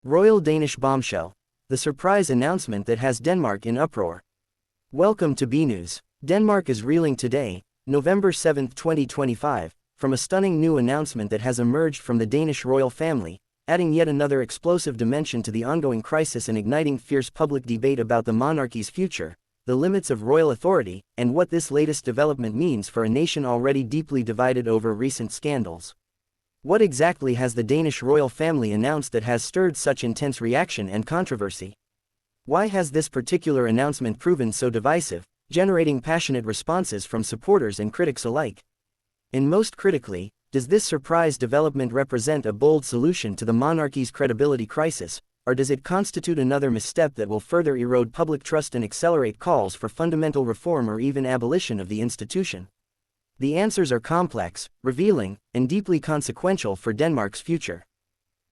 Royal Danish bombshell. The surprise announcement that has Denmark in uproar. Welcome to BNews. Denmark is reeling today, November 7, 2025, from a stunning new announcement that has emerged from the Danish royal family, adding yet another explosive dimension to the ongoing crisis and igniting fierce public debate about the monarchy's future, the limits of royal authority, and what this latest development means for a nation already deeply divided over recent scandals. What exactly has the Danish royal family announced that has stirred such intense reaction and controversy? Why has this particular announcement proven so divisive, generating passionate responses from supporters and critics alike? And most critically, does this surprise development represent a bold solution to the monarchy's credibility crisis, or does it constitute another misstep that will further erode public trust and accelerate calls for fundamental reform or even abolition of the institution? The answers are complex, revealing, and deeply consequential for Denmark's future.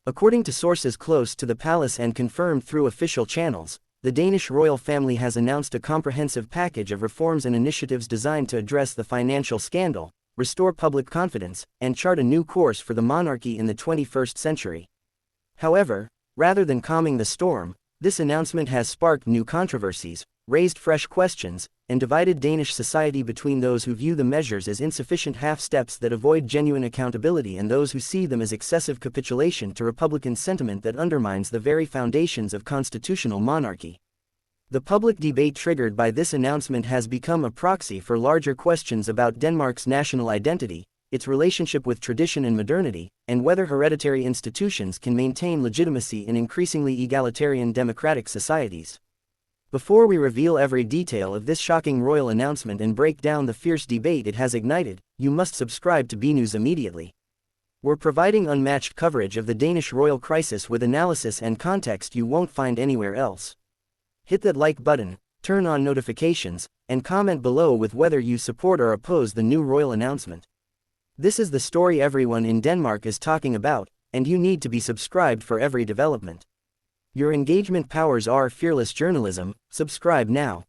According to sources close to the palace and confirmed through official channels, the Danish royal family has announced a comprehensive package of reforms and initiatives designed to address the financial scandal, restore public confidence, and chart a new course for the monarchy in the 21st century. However, rather than calming the storm, this announcement has sparked new controversies, raised fresh questions, and divided Danish society between those who view the measures as insufficient half-steps that avoid genuine accountability and those who see them as excessive capitulation to Republican sentiment that undermines the very foundations of constitutional monarchy. The public debate triggered by this announcement has become a proxy for larger questions about Denmark's national identity, its relationship with tradition and modernity, and whether hereditary institutions can maintain legitimacy in increasingly egalitarian democratic societies. Before we reveal every detail of this shocking royal announcement and break down the fierce debate it has ignited, you must subscribe to BNews immediately. We're providing unmatched coverage of the Danish royal crisis with analysis and context you won't find anywhere else. Hit that like button, turn on notifications, and comment below with whether you support or oppose the new royal announcement. This is the story everyone in Denmark is talking about, and you need to be subscribed for every development. Your engagement powers our fearless journalism. Subscribe now.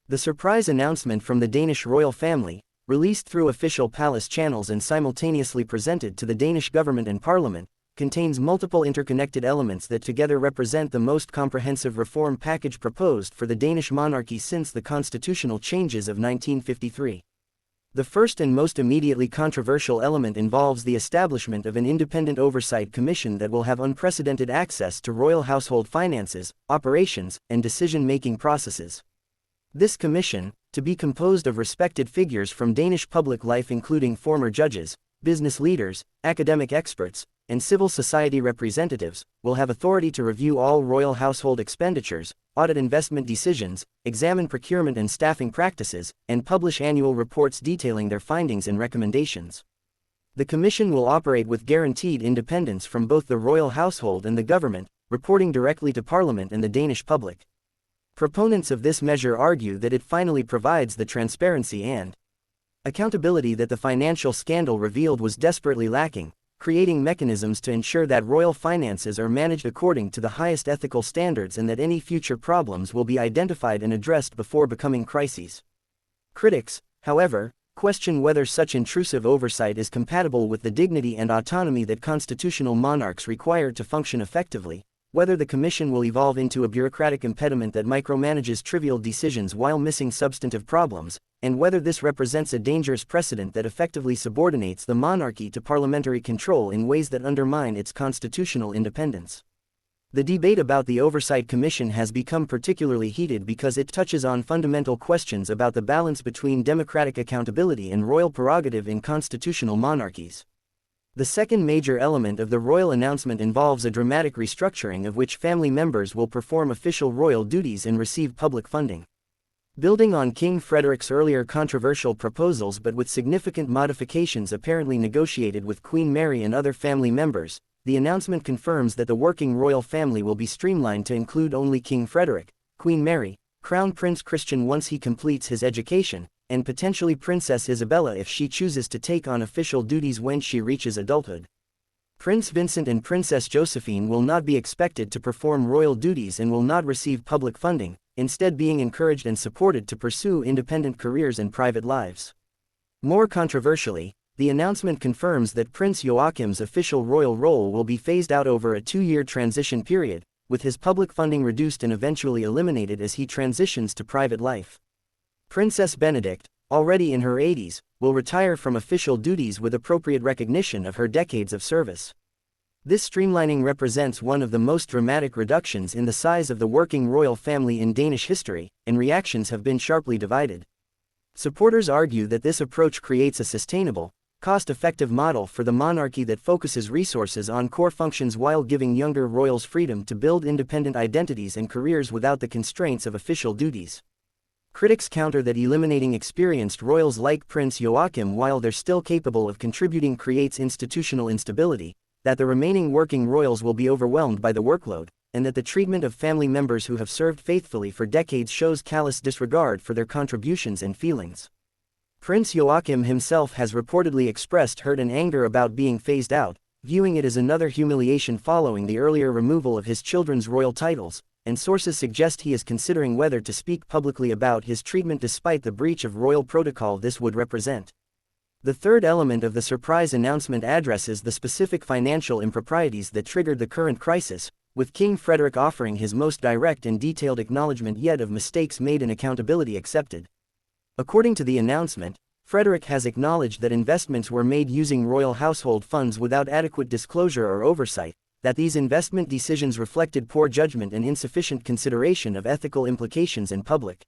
The surprise announcement from the Danish royal family, released through official palace channels and simultaneously presented to the Danish government and parliament, contains multiple interconnected elements that together represent the most comprehensive reform package proposed for the Danish monarchy since the constitutional changes of 1953. The first and most immediately controversial element involves the establishment of an independent oversight commission that will have unprecedented access to royal household finances, operations, and decision-making processes. This commission, to be composed of respected figures from Danish public life including former judges, business leaders, academic experts, and civil society representatives, will have authority to review all royal household expenditures, audit investment decisions, examine procurement and staffing practices, and publish annual reports detailing their findings and recommendations. The commission will operate with guaranteed independence from both the royal household and the government, reporting directly to Parliament and the Danish public. Proponents of this measure argue that it finally provides the transparency and accountability that the financial scandal revealed was desperately lacking, creating mechanisms to ensure that royal finances are managed according to the highest ethical standards and that any future problems will be identified and addressed before becoming crises. Critics, however, question whether such intrusive oversight is compatible with the dignity and autonomy that constitutional monarchs require to function effectively, whether the commission will evolve into a bureaucratic impediment that micromanages trivial decisions while missing substantive problems, and whether this represents a dangerous precedent that effectively subordinates the monarchy to parliamentary control in ways that undermine its constitutional independence. The debate about the Oversight Commission has become particularly heated because it touches on fundamental questions about the balance between democratic accountability and royal prerogative in constitutional monarchies. The second major element of the royal announcement involves a dramatic restructuring of which family members will perform official royal duties and receive public funding. Building on King Frederik's earlier controversial proposals but with significant modifications apparently negotiated with Queen Mary and other family members, the announcement confirms that the working royal family will be streamlined to include only King Frederik, Queen Mary, Crown Prince Christian once he completes his education, and potentially Princess Isabella if she chooses to take on official duties when she reaches adulthood. Prince Vincent and Princess Josephine will not be expected to perform royal duties and will not receive public funding, instead being encouraged and supported to pursue independent careers and private lives. More controversially, the announcement confirms that Prince Joachim's official royal role will be phased out over a 2-year transition period, with his public funding reduced and eventually eliminated as he transitions to private life. Princess Benedict, already in her 80s, will retire from official duties with appropriate recognition of her decades of service. This streamlining represents one of the most dramatic reductions in the size of the working royal family in Danish history, and reactions have been sharply divided. Supporters argue that this approach creates a sustainable, cost-effective model for the monarchy that focuses resources on core functions while giving younger royals freedom to build independent identities and careers without the constraints of official duties. Critics counter that eliminating experienced royals like Prince Joachim while they're still capable of contributing creates institutional instability, that the remaining working royals will be overwhelmed by the workload, and that the treatment of family members who have served faithfully for decades shows callous disregard for their contributions and feelings. Prince Joachim himself has reportedly expressed hurt and anger about being phased out, viewing it as another humiliation following the earlier removal of his children's royal titles, and sources suggest he is considering whether to speak publicly about his treatment despite the breach of royal protocol this would represent. The third element of the surprise announcement addresses the specific financial improprieties that triggered the current crisis, with King Frederik offering his most direct and detailed acknowledgement yet of mistakes made and accountability accepted. According to the announcement, Frederik has acknowledged that investments were made using royal household funds without adequate disclosure or oversight, that these investment decisions reflected poor judgment and insufficient consideration of ethical implications and public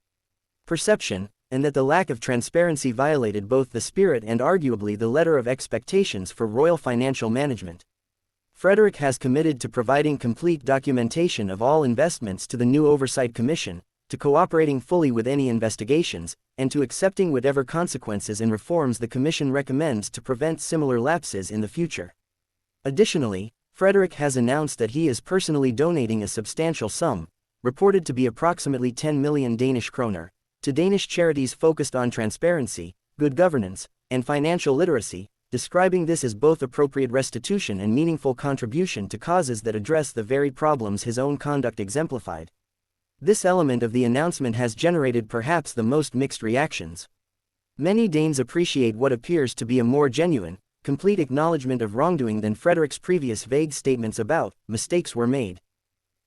perception, and that the lack of transparency violated both the spirit and arguably the letter of expectations for royal financial management. Frederik has committed to providing complete documentation of all investments to the new Oversight Commission, to cooperating fully with any investigations, and to accepting whatever consequences and reforms the Commission recommends to prevent similar lapses in the future. Additionally, Frederik has announced that he is personally donating a substantial sum, reported to be approximately 10 million Danish kroner, to Danish charities focused on transparency, good governance, and financial literacy, describing this as both appropriate restitution and meaningful contribution to causes that address the very problems his own conduct exemplified. This element of the announcement has generated perhaps the most mixed reactions. Many Danes appreciate what appears to be a more genuine, complete acknowledgement of wrongdoing than Frederik's previous vague statements about mistakes were made.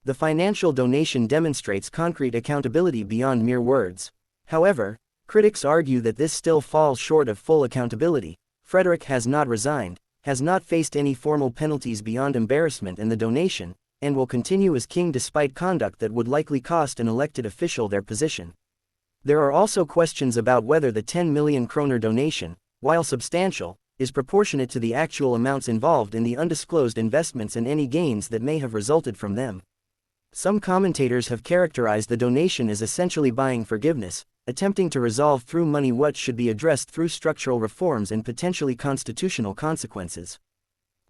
The financial donation demonstrates concrete accountability beyond mere words. However, critics argue that this still falls short of full accountability. Frederik has not resigned, has not faced any formal penalties beyond embarrassment and the donation, and will continue as king despite conduct that would likely cost an elected official their position. There are also questions about whether the 10 million kroner donation, while substantial, is proportionate to the actual amounts involved in the undisclosed investments and any gains that may have resulted from them. Some commentators have characterized the donation as essentially buying forgiveness, attempting to resolve through money what should be addressed through structural reforms and potentially constitutional consequences.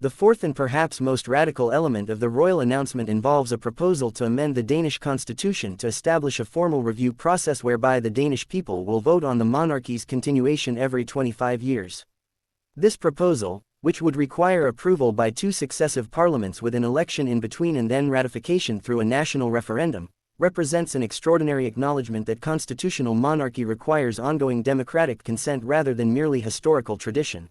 The fourth and perhaps most radical element of the royal announcement involves a proposal to amend the Danish constitution to establish a formal review process whereby the Danish people will vote on the monarchy's continuation every 25 years. This proposal, which would require approval by two successive parliaments with an election in between and then ratification through a national referendum, represents an extraordinary acknowledgement that constitutional monarchy requires ongoing democratic consent rather than merely historical tradition.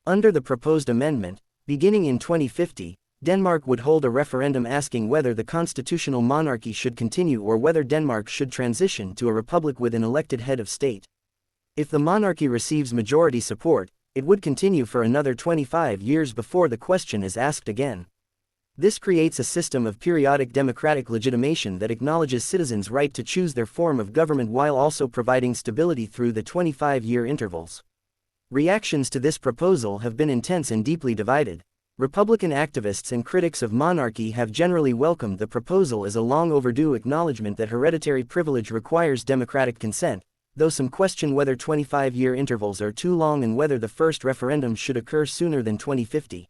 Under the proposed amendment, beginning in 2050, Denmark would hold a referendum asking whether the constitutional monarchy should continue or whether Denmark should transition to a republic with an elected head of state. If the monarchy receives majority support, it would continue for another 25 years before the question is asked again. This creates a system of periodic democratic legitimation that acknowledges citizens' right to choose their form of government while also providing stability through the 25-year intervals. Reactions to this proposal have been intense and deeply divided. Republican activists and critics of monarchy have generally welcomed the proposal as a long overdue acknowledgement that hereditary privilege requires democratic consent, though some question whether 25-year intervals are too long and whether the first referendum should occur sooner than 2050.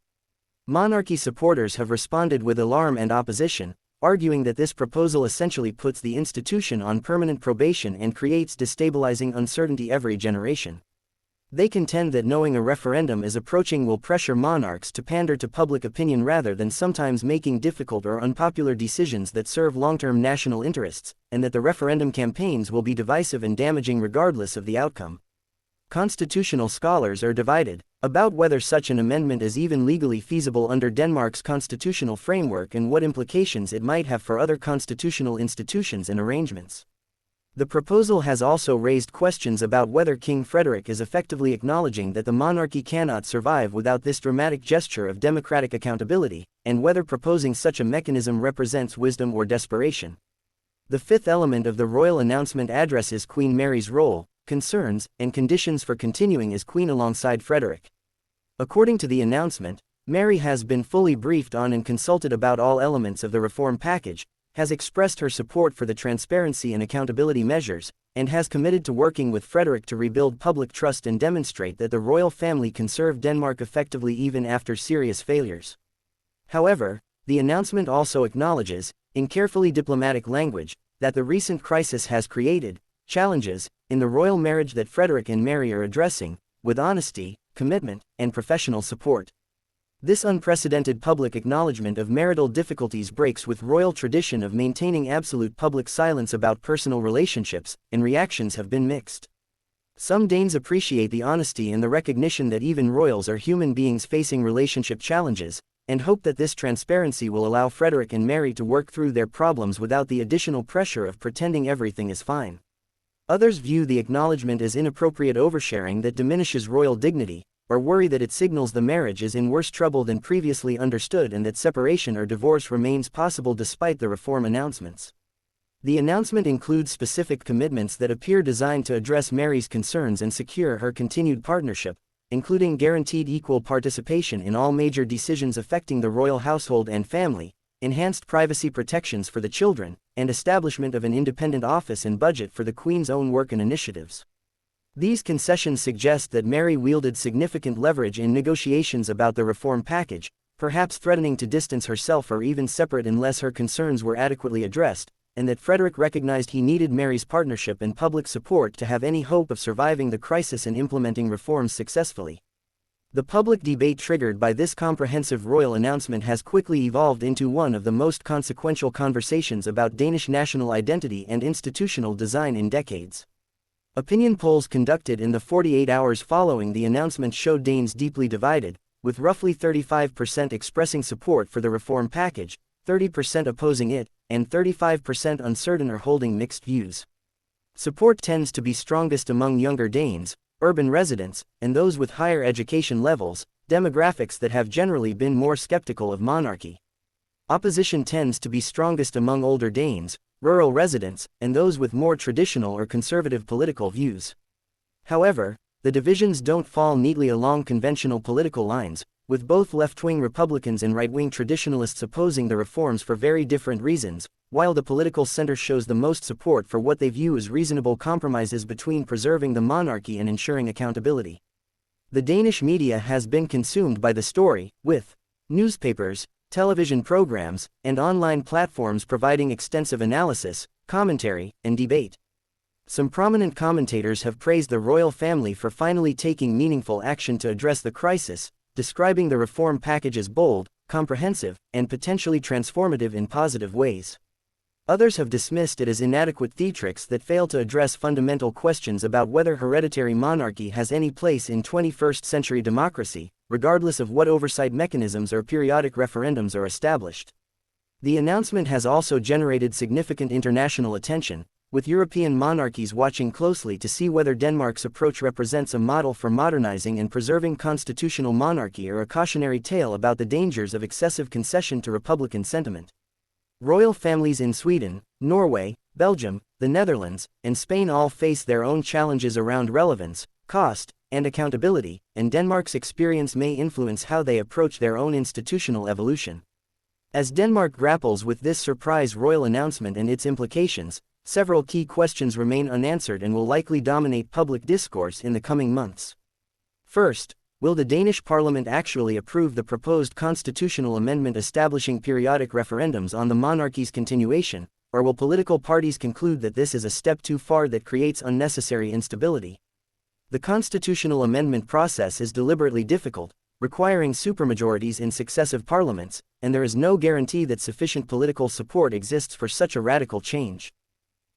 Monarchy supporters have responded with alarm and opposition, arguing that this proposal essentially puts the institution on permanent probation and creates destabilizing uncertainty every generation. They contend that knowing a referendum is approaching will pressure monarchs to pander to public opinion rather than sometimes making difficult or unpopular decisions that serve long-term national interests, and that the referendum campaigns will be divisive and damaging regardless of the outcome. Constitutional scholars are divided. about whether such an amendment is even legally feasible under Denmark's constitutional framework and what implications it might have for other constitutional institutions and arrangements. The proposal has also raised questions about whether King Frederik is effectively acknowledging that the monarchy cannot survive without this dramatic gesture of democratic accountability, and whether proposing such a mechanism represents wisdom or desperation. The fifth element of the royal announcement addresses Queen Mary's role, concerns, and conditions for continuing as Queen alongside Frederik. According to the announcement, Mary has been fully briefed on and consulted about all elements of the reform package, has expressed her support for the transparency and accountability measures, and has committed to working with Frederik to rebuild public trust and demonstrate that the royal family can serve Denmark effectively even after serious failures. However, the announcement also acknowledges, in carefully diplomatic language, that the recent crisis has created challenges in the royal marriage that Frederik and Mary are addressing, with honesty, commitment, and professional support. This unprecedented public acknowledgement of marital difficulties breaks with royal tradition of maintaining absolute public silence about personal relationships, and reactions have been mixed. Some Danes appreciate the honesty and the recognition that even royals are human beings facing relationship challenges, and hope that this transparency will allow Frederik and Mary to work through their problems without the additional pressure of pretending everything is fine. Others view the acknowledgement as inappropriate oversharing that diminishes royal dignity, or worry that it signals the marriage is in worse trouble than previously understood and that separation or divorce remains possible despite the reform announcements. The announcement includes specific commitments that appear designed to address Mary's concerns and secure her continued partnership, including guaranteed equal participation in all major decisions affecting the royal household and family, enhanced privacy protections for the children, and establishment of an independent office and budget for the Queen's own work and initiatives. These concessions suggest that Mary wielded significant leverage in negotiations about the reform package, perhaps threatening to distance herself or even separate unless her concerns were adequately addressed, and that Frederik recognized he needed Mary's partnership and public support to have any hope of surviving the crisis and implementing reforms successfully. The public debate triggered by this comprehensive royal announcement has quickly evolved into one of the most consequential conversations about Danish national identity and institutional design in decades. Opinion polls conducted in the 48 hours following the announcement showed Danes deeply divided, with roughly 35% expressing support for the reform package, 30% opposing it, and 35% uncertain or holding mixed views. Support tends to be strongest among younger Danes, urban residents, and those with higher education levels, demographics that have generally been more skeptical of monarchy. Opposition tends to be strongest among older Danes, rural residents, and those with more traditional or conservative political views. However, the divisions don't fall neatly along conventional political lines, with both left-wing Republicans and right-wing traditionalists opposing the reforms for very different reasons, while the political center shows the most support for what they view as reasonable compromises between preserving the monarchy and ensuring accountability. The Danish media has been consumed by the story, with newspapers, television programs, and online platforms providing extensive analysis, commentary, and debate. Some prominent commentators have praised the royal family for finally taking meaningful action to address the crisis, describing the reform package as bold, comprehensive, and potentially transformative in positive ways. Others have dismissed it as inadequate theatrics that fail to address fundamental questions about whether hereditary monarchy has any place in 21st-century democracy, regardless of what oversight mechanisms or periodic referendums are established. The announcement has also generated significant international attention, with European monarchies watching closely to see whether Denmark's approach represents a model for modernizing and preserving constitutional monarchy or a cautionary tale about the dangers of excessive concession to republican sentiment. Royal families in Sweden, Norway, Belgium, the Netherlands, and Spain all face their own challenges around relevance, cost, and accountability, and Denmark's experience may influence how they approach their own institutional evolution. As Denmark grapples with this surprise royal announcement and its implications, several key questions remain unanswered and will likely dominate public discourse in the coming months. First, will the Danish parliament actually approve the proposed constitutional amendment establishing periodic referendums on the monarchy's continuation, or will political parties conclude that this is a step too far that creates unnecessary instability? The constitutional amendment process is deliberately difficult, requiring supermajorities in successive parliaments, and there is no guarantee that sufficient political support exists for such a radical change.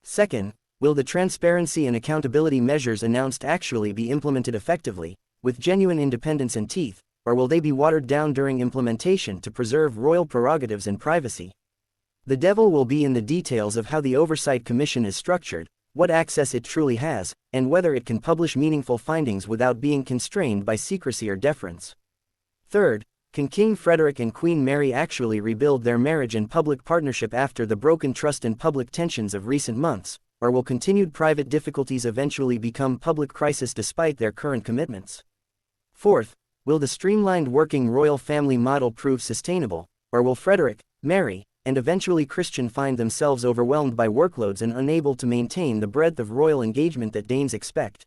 Second, will the transparency and accountability measures announced actually be implemented effectively, with genuine independence and teeth, or will they be watered down during implementation to preserve royal prerogatives and privacy? The devil will be in the details of how the Oversight Commission is structured, what access it truly has, and whether it can publish meaningful findings without being constrained by secrecy or deference. Third, can King Frederik and Queen Mary actually rebuild their marriage and public partnership after the broken trust and public tensions of recent months, or will continued private difficulties eventually become public crisis despite their current commitments? Fourth, will the streamlined working royal family model prove sustainable, or will Frederik, Mary, and eventually Christian find themselves overwhelmed by workloads and unable to maintain the breadth of royal engagement that Danes expect?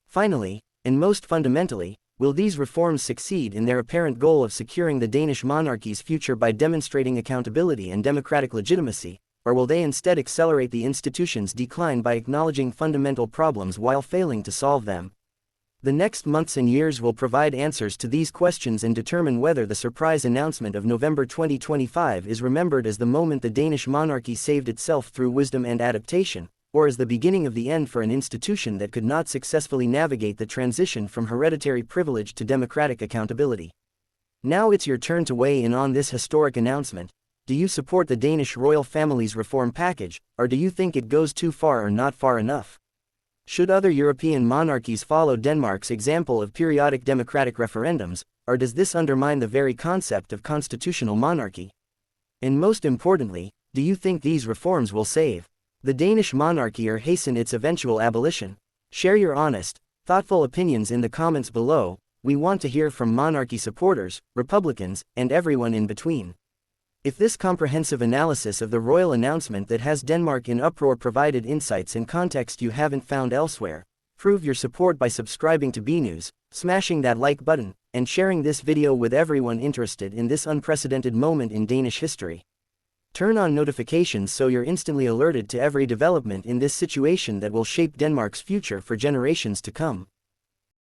Finally, and most fundamentally, will these reforms succeed in their apparent goal of securing the Danish monarchy's future by demonstrating accountability and democratic legitimacy, or will they instead accelerate the institution's decline by acknowledging fundamental problems while failing to solve them? The next months and years will provide answers to these questions and determine whether the surprise announcement of November 2025 is remembered as the moment the Danish monarchy saved itself through wisdom and adaptation, or as the beginning of the end for an institution that could not successfully navigate the transition from hereditary privilege to democratic accountability. Now it's your turn to weigh in on this historic announcement. Do you support the Danish royal family's reform package, or do you think it goes too far or not far enough? Should other European monarchies follow Denmark's example of periodic democratic referendums, or does this undermine the very concept of constitutional monarchy? And most importantly, do you think these reforms will save the Danish monarchy or hasten its eventual abolition? Share your honest, thoughtful opinions in the comments below. We want to hear from monarchy supporters, Republicans, and everyone in between. If this comprehensive analysis of the royal announcement that has Denmark in uproar provided insights and context you haven't found elsewhere, prove your support by subscribing to BNews, smashing that like button, and sharing this video with everyone interested in this unprecedented moment in Danish history. Turn on notifications so you're instantly alerted to every development in this situation that will shape Denmark's future for generations to come.